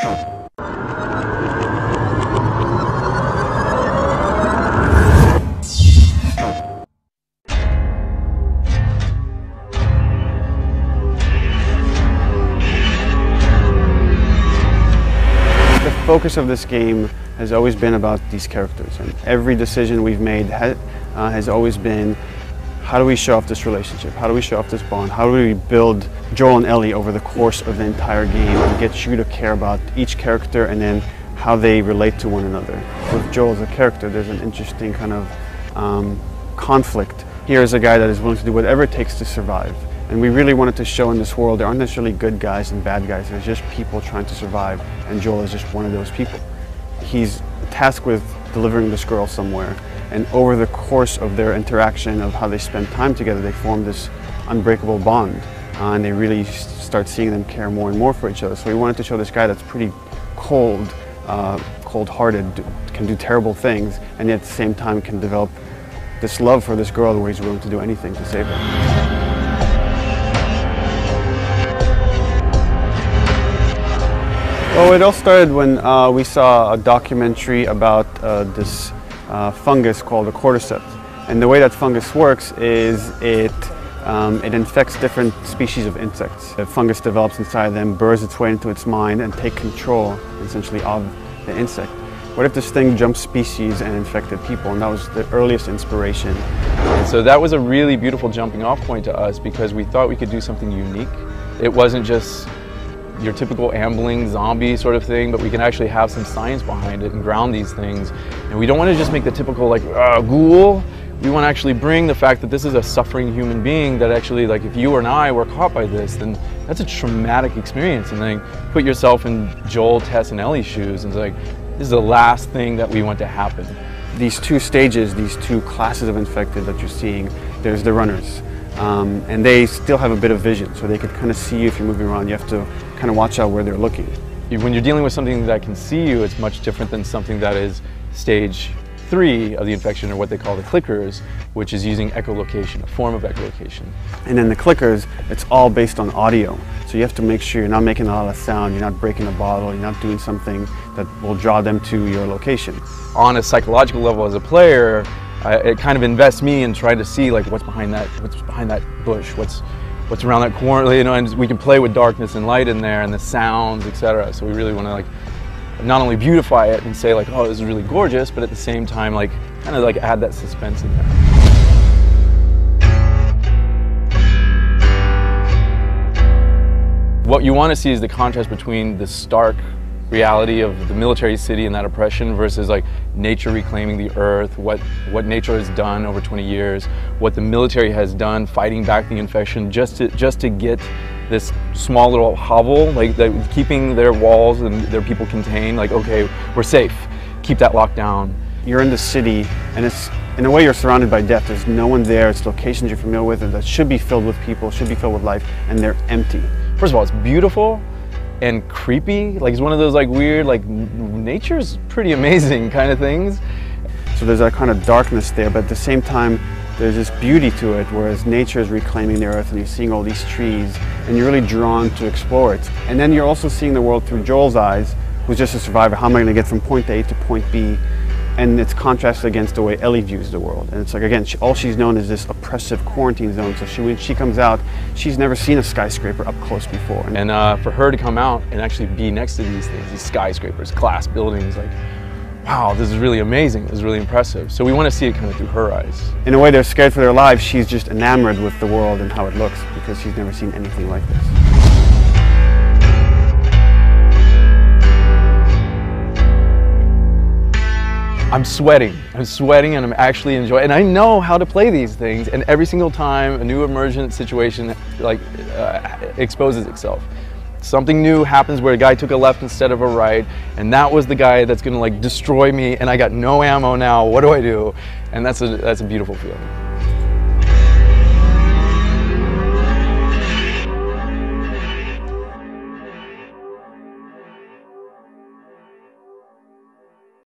The focus of this game has always been about these characters, and every decision we've made has always been, how do we show off this relationship? How do we show off this bond? How do we build Joel and Ellie over the course of the entire game and get you to care about each character and then how they relate to one another? With Joel as a character, there's an interesting kind of conflict. Here's a guy that is willing to do whatever it takes to survive. And we really wanted to show in this world there aren't necessarily good guys and bad guys. There's just people trying to survive, and Joel is just one of those people. He's tasked with delivering this girl somewhere, and over the course of their interaction, of how they spend time together, they form this unbreakable bond, and they really start seeing them care more and more for each other. So we wanted to show this guy that's pretty cold, cold-hearted, can do terrible things, and yet at the same time can develop this love for this girl where he's willing to do anything to save her. Well, it all started when we saw a documentary about this fungus called the cordyceps. And the way that fungus works is it infects different species of insects. The fungus develops inside them, burrows its way into its mind, and takes control, essentially, of the insect. What if this thing jumped species and infected people? And that was the earliest inspiration. And so that was a really beautiful jumping off point to us, because we thought we could do something unique. It wasn't just your typical ambling zombie sort of thing, but we can actually have some science behind it and ground these things. And we don't want to just make the typical like ghoul. We want to actually bring the fact that this is a suffering human being, that actually, like, if you and I were caught by this, then that's a traumatic experience. And then put yourself in Joel, Tess, and Ellie's shoes, and it's like, this is the last thing that we want to happen. These two stages, these two classes of infected that you're seeing, there's the runners. And they still have a bit of vision, so they could kind of see you if you're moving around. You have to kind of watch out where they're looking. When you're dealing with something that can see you, it's much different than something that is stage 3 of the infection, or what they call the clickers, which is using echolocation, a form of echolocation. And then the clickers, it's all based on audio. So you have to make sure you're not making a lot of sound, you're not breaking a bottle, you're not doing something that will draw them to your location. On a psychological level as a player, it kind of invests me in trying to see, like, what's behind that bush, what's around that corner, you know, and we can play with darkness and light in there and the sounds, etc. So we really want to, like, not only beautify it and say, like, oh, this is really gorgeous, but at the same time, like, kind of like add that suspense in there. What you want to see is the contrast between the stark reality of the military city and that oppression versus, like, nature reclaiming the earth, what nature has done over 20 years, what the military has done fighting back the infection just to get this small little hovel, like, keeping their walls and their people contained, like, okay, we're safe, keep that locked down. You're in the city, and it's, in a way, you're surrounded by death. There's no one there, it's locations you're familiar with and that should be filled with people, should be filled with life, and they're empty. First of all, it's beautiful and creepy. Like, it's one of those, like, weird, like, nature's pretty amazing kind of things. So there's that kind of darkness there, but at the same time, there's this beauty to it, whereas nature is reclaiming the earth and you're seeing all these trees and you're really drawn to explore it. And then you're also seeing the world through Joel's eyes, who's just a survivor. How am I going to get from point A to point B? And it's contrasted against the way Ellie views the world. And it's like, again, all she's known is this oppressive quarantine zone. So when she comes out, she's never seen a skyscraper up close before. And for her to come out and actually be next to these things, these skyscrapers, glass buildings, like, wow, this is really amazing, this is really impressive. So we want to see it kind of through her eyes. In a way, they're scared for their lives. She's just enamored with the world and how it looks because she's never seen anything like this. I'm sweating and I'm actually enjoying, and I know how to play these things, and every single time a new emergent situation, like, exposes itself. Something new happens where a guy took a left instead of a right, and that was the guy that's gonna, like, destroy me, and I got no ammo now, what do I do? And that's a beautiful feeling.